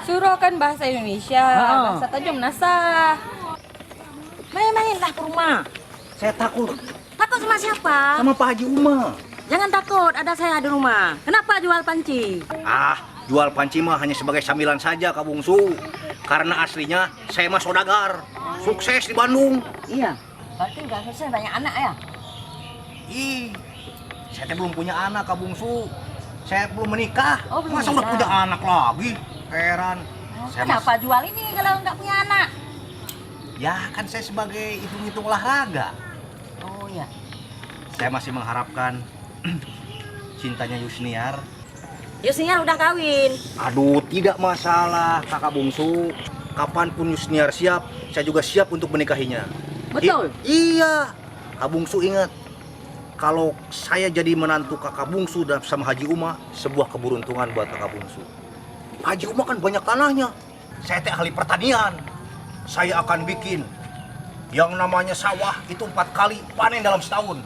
Suruh kan bahasa Indonesia, bahasa Tanjung Nasah. Main-mainlah ke rumah. Saya takut Takut sama siapa? sama Pak Haji Uma. Jangan takut, ada saya di rumah. Kenapa jual panci? Jual panci mah hanya sebagai sambilan saja, Kak Bungsu. Karena aslinya saya mah saudagar. Sukses di Bandung. Iya. Berarti nggak selesai banyak anak ya? Saya teh belum punya anak, Kak Bungsu. Saya belum menikah. Oh, belum Masa udah menikah. punya anak lagi? Heran. Saya Kenapa jual ini kalau nggak punya anak? Ya kan saya sebagai hitung-hitung olahraga. Oh iya. Saya masih mengharapkan cintanya Yusniar. Yusniar udah kawin. Aduh, tidak masalah, Kakak Bungsu. Kapanpun Yusniar siap, saya juga siap untuk menikahinya. Betul? Iya. Kak Bungsu ingat, kalau saya jadi menantu Kakak Bungsu dan sama Haji Uma, sebuah keberuntungan buat Kakak Bungsu. Haji Uma kan banyak tanahnya. Saya teh ahli pertanian. Saya akan bikin yang namanya sawah itu 4 kali panen dalam setahun.